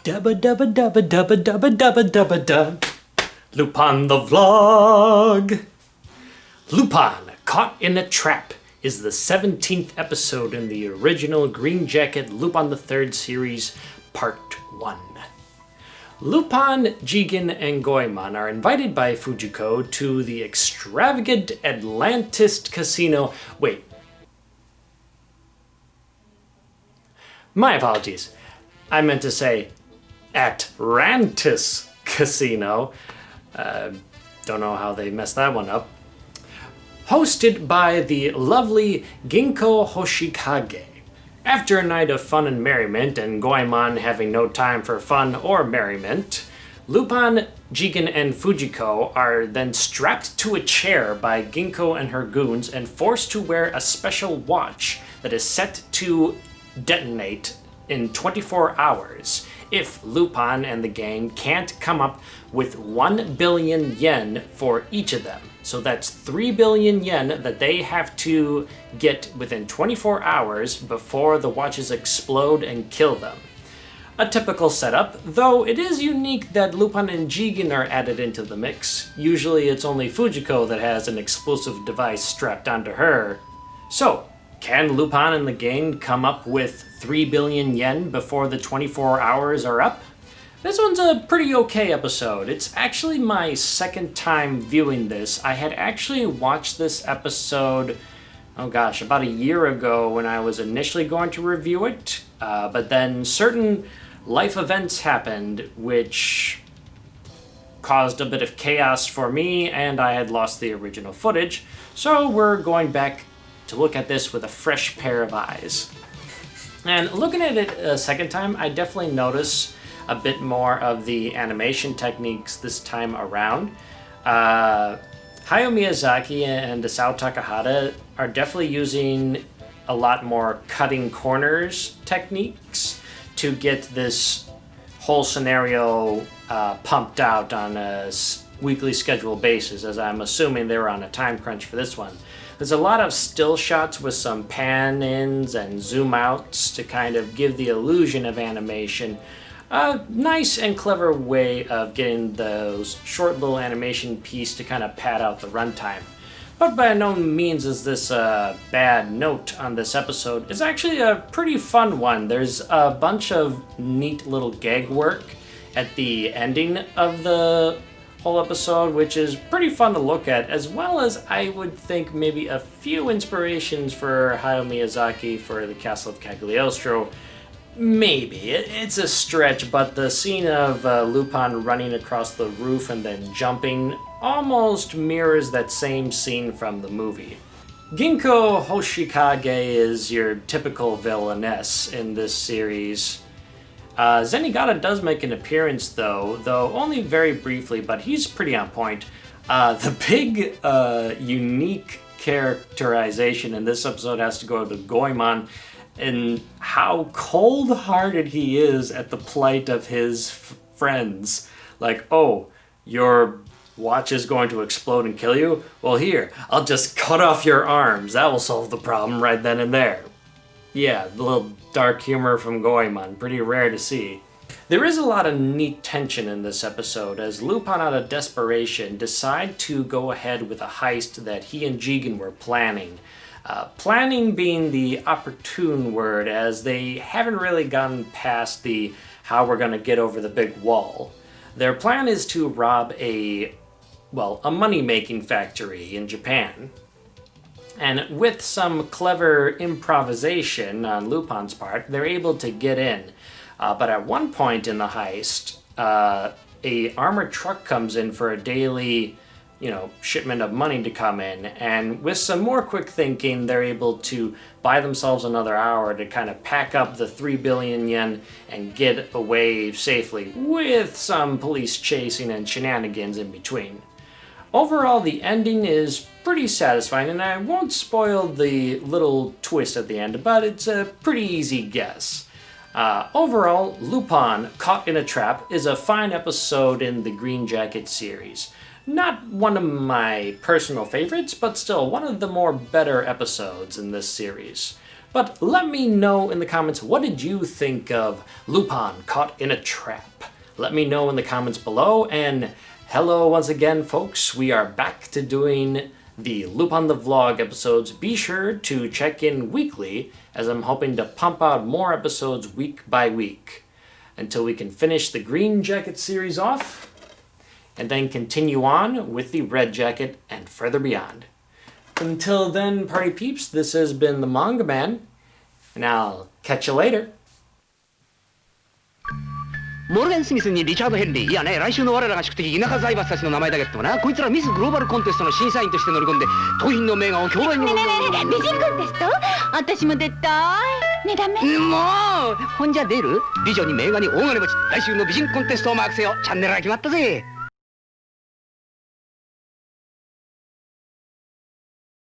Dubba dubba dubba dubba dubba dubba dubba dub. Lupin the Vlog. Lupin, Caught in a Trap is the 17th episode in the original Green Jacket Lupin the Third series, Part 1. Lupin, Jigen, and Goemon are invited by Fujiko to the extravagant Atlantis casino. Wait. My apologies. I meant to say Atlantis Casino. Don't know how they messed that one up. Hosted by the lovely Ginkgo Hoshikage. After a night of fun and merriment, and Goemon having no time for fun or merriment, Lupin, Jigen, and Fujiko are then strapped to a chair by Ginkgo and her goons and forced to wear a special watch that is set to detonate in 24 hours if Lupin and the gang can't come up with 1 billion yen for each of them. So that's 3 billion yen that they have to get within 24 hours before the watches explode and kill them. A typical setup, though it is unique that Lupin and Jigen are added into the mix. Usually it's only Fujiko that has an explosive device strapped onto her. So, can Lupin and the gang come up with 3 billion yen before the 24 hours are up? This one's a pretty okay episode. It's actually my second time viewing this. I had actually watched this episode, about a year ago when I was initially going to review it, but then certain life events happened which caused a bit of chaos for me, and I had lost the original footage, so we're going back to look at this with a fresh pair of eyes. And looking at it a second time, I definitely notice a bit more of the animation techniques this time around. Hayao Miyazaki and Isao Takahata are definitely using a lot more cutting corners techniques to get this whole scenario pumped out on a weekly schedule basis, as I'm assuming they were on a time crunch for this one. There's a lot of still shots with some pan-ins and zoom-outs to kind of give the illusion of animation. A nice and clever way of getting those short little animation piece to kind of pad out the runtime. But by no means is this a bad note on this episode. It's actually a pretty fun one. There's a bunch of neat little gag work at the ending of the whole episode, which is pretty fun to look at, as well as I would think maybe a few inspirations for Hayao Miyazaki for the Castle of Cagliostro. Maybe. It's a stretch, but the scene of Lupin running across the roof and then jumping almost mirrors that same scene from the movie. Ginkgo Hoshikage is your typical villainess in this series. Zenigata does make an appearance though only very briefly, but he's pretty on point. The big unique characterization in this episode has to go to Goemon and how cold-hearted he is at the plight of his friends. Like, oh, your watch is going to explode and kill you? Well, here, I'll just cut off your arms. That will solve the problem right then and there. Yeah, the little dark humor from Goemon, pretty rare to see. There is a lot of neat tension in this episode as Lupin, out of desperation, decide to go ahead with a heist that he and Jigen were planning. Planning being the opportune word, as they haven't really gotten past the how we're going to get over the big wall. Their plan is to rob a money-making factory in Japan. And with some clever improvisation on Lupin's part, they're able to get in. But at one point in the heist, a armored truck comes in for a daily shipment of money to come in, and with some more quick thinking, they're able to buy themselves another hour to kind of pack up the 3 billion yen and get away safely, with some police chasing and shenanigans in between. Overall, the ending is pretty satisfying, and I won't spoil the little twist at the end, but it's a pretty easy guess. Overall, Lupin, Caught in a Trap is a fine episode in the Green Jacket series. Not one of my personal favorites, but still one of the more better episodes in this series. But let me know in the comments, what did you think of Lupin Caught in a Trap? Let me know in the comments below, and hello once again, folks. We are back to doing the Lupin the Vlog episodes. Be sure to check in weekly, as I'm hoping to pump out more episodes week by week until we can finish the Green Jacket series off and then continue on with the Red Jacket and further beyond. Until then, party peeps, this has been the Manga Man, and I'll catch you later. モルガン・スミスにリチャード・ヘンリー、いやね、来週の我らが宿敵稲葉財閥たちの名前だけどな、こいつらミスグローバルコンテストの審査員として乗り込んで盗品の名画を競売に。ねえねえねえ、美人コンテスト？私も出たい。ね、ダメ。もうほんじゃ出る？美女に名画に大金持ち、来週の美人コンテストをマークせよ。チャンネルが決まったぜ。